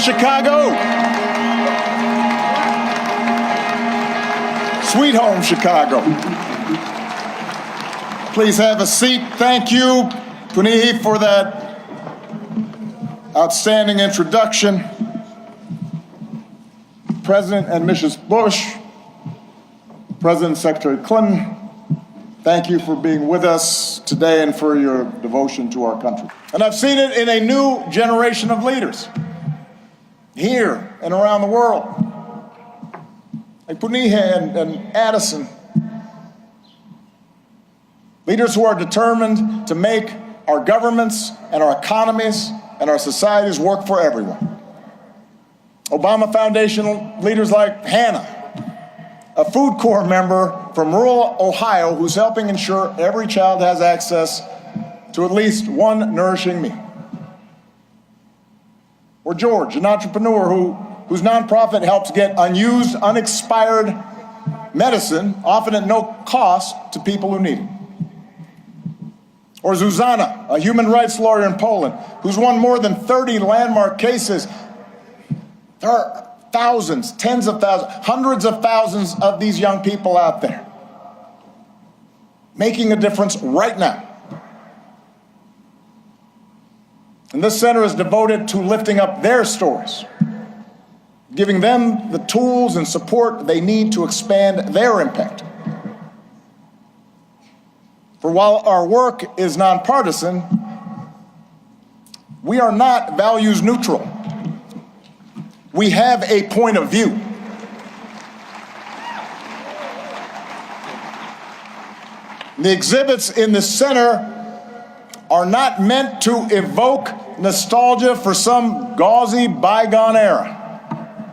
Chicago. Sweet home, Chicago. Please have a seat. Thank you, Punihi, for that outstanding introduction. President and Mrs. Bush, President and Secretary Clinton, thank you for being with us today and for your devotion to our country. And I've seen it in a new generation of leaders here and around the world, like Punihi and Addison. Leaders who are determined to make our governments and our economies and our societies work for everyone. Obama Foundation leaders like Hannah, a Food Corps member from rural Ohio who's helping ensure every child has access to at least one nourishing meal. Or George, an entrepreneur whose nonprofit helps get unused, unexpired medicine, often at no cost, to people who need it. Or Zuzana, a human rights lawyer in Poland, who's won more than 30 landmark cases. There are thousands, tens of thousands, hundreds of thousands of these young people out there making a difference right now. And this center is devoted to lifting up their stories, giving them the tools and support they need to expand their impact. For while our work is nonpartisan, we are not values neutral. We have a point of view. The exhibits in the center are not meant to evoke nostalgia for some gauzy bygone era,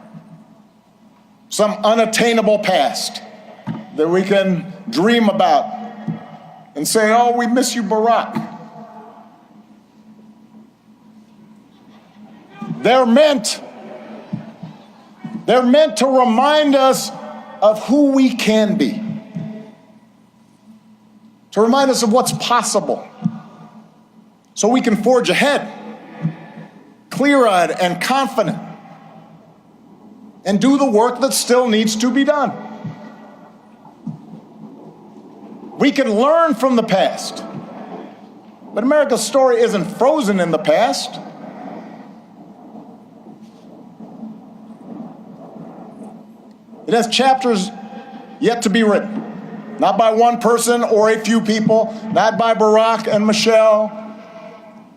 some unattainable past that we can dream about and say, oh, we miss you, Barack. They're meant to remind us of who we can be, to remind us of what's possible, so we can forge ahead, clear-eyed and confident, and do the work that still needs to be done. We can learn from the past, but America's story isn't frozen in the past. It has chapters yet to be written, not by one person or a few people, not by Barack and Michelle,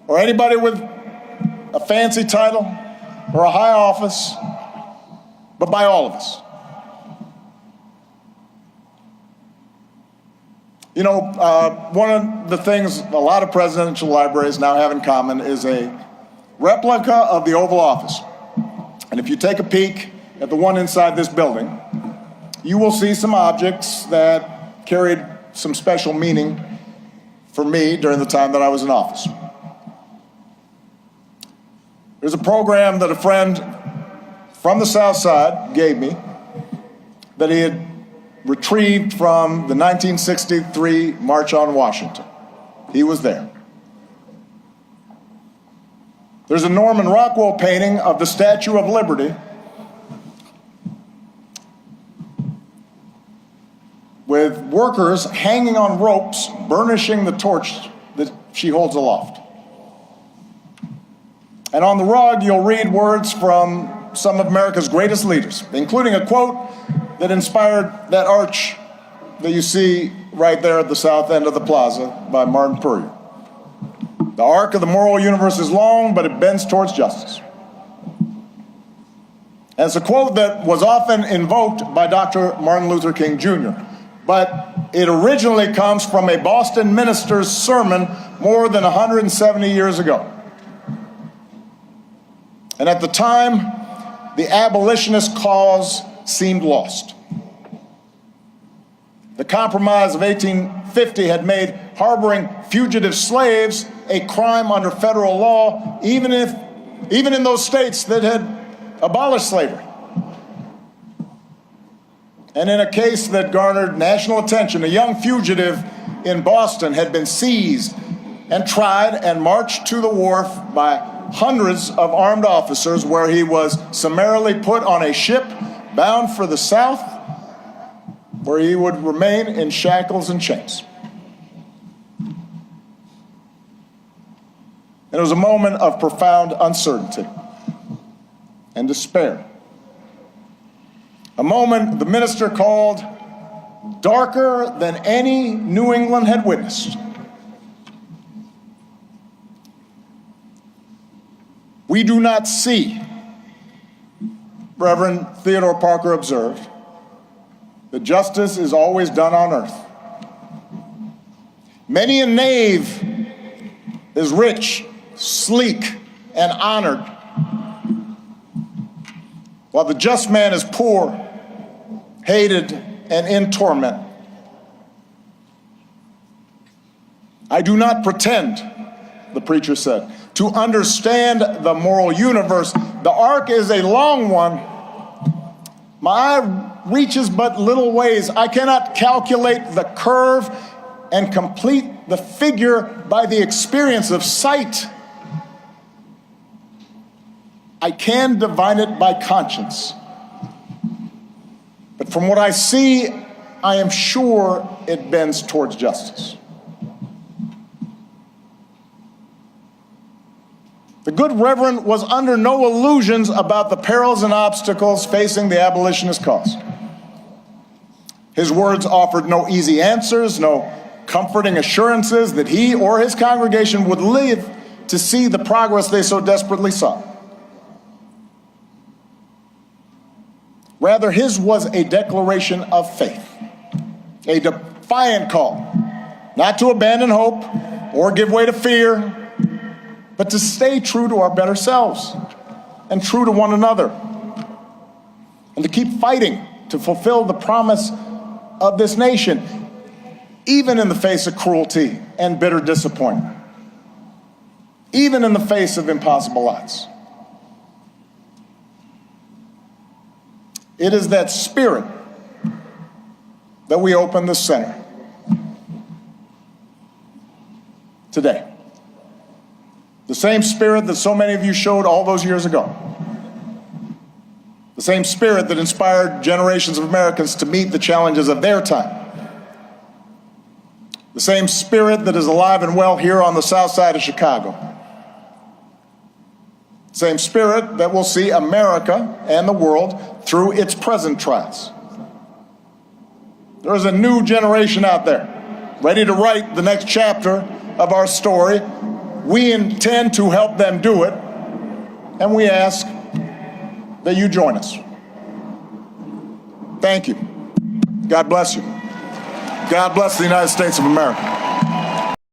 or anybody with a fancy title or a high office, but by all of us. You know, one of the things a lot of presidential libraries now have in common is a replica of the Oval Office. And if you take a peek at the one inside this building, you will see some objects that carried some special meaning for me during the time that I was in office. There's a program that a friend from the South Side gave me that he had retrieved from the 1963 March on Washington. He was there. There's a Norman Rockwell painting of the Statue of Liberty with workers hanging on ropes, burnishing the torch that she holds aloft. And on the rug, you'll read words from some of America's greatest leaders, including a quote that inspired that arch that you see right there at the south end of the plaza by Martin Puryear. The arc of the moral universe is long, but it bends towards justice. And it's a quote that was often invoked by Dr. Martin Luther King Jr., but it originally comes from a Boston minister's sermon more than 170 years ago. And at the time, the abolitionist cause seemed lost. The Compromise of 1850 had made harboring fugitive slaves a crime under federal law, even in those states that had abolished slavery. And in a case that garnered national attention, a young fugitive in Boston had been seized and tried and marched to the wharf by hundreds of armed officers, where he was summarily put on a ship bound for the South, where he would remain in shackles and chains. And it was a moment of profound uncertainty and despair. A moment the minister called darker than any New England had witnessed. We do not see, Reverend Theodore Parker observed, that justice is always done on earth. Many a knave is rich, sleek, and honored, while the just man is poor, hated, and in torment. I do not pretend, the preacher said, to understand the moral universe. The arc is a long one. My eye reaches but little ways. I cannot calculate the curve and complete the figure by the experience of sight. I can divine it by conscience. But from what I see, I am sure it bends towards justice. The good Reverend was under no illusions about the perils and obstacles facing the abolitionist cause. His words offered no easy answers, no comforting assurances that he or his congregation would live to see the progress they so desperately sought. Rather, his was a declaration of faith, a defiant call, not to abandon hope or give way to fear, but to stay true to our better selves and true to one another, and to keep fighting to fulfill the promise of this nation, even in the face of cruelty and bitter disappointment, even in the face of impossible odds. It is that spirit that we open the center today. The same spirit that so many of you showed all those years ago. The same spirit that inspired generations of Americans to meet the challenges of their time. The same spirit that is alive and well here on the south side of Chicago. The same spirit that will see America and the world through its present trials. There is a new generation out there, ready to write the next chapter of our story. We intend to help them do it, and we ask that you join us. Thank you. God bless you. God bless the United States of America.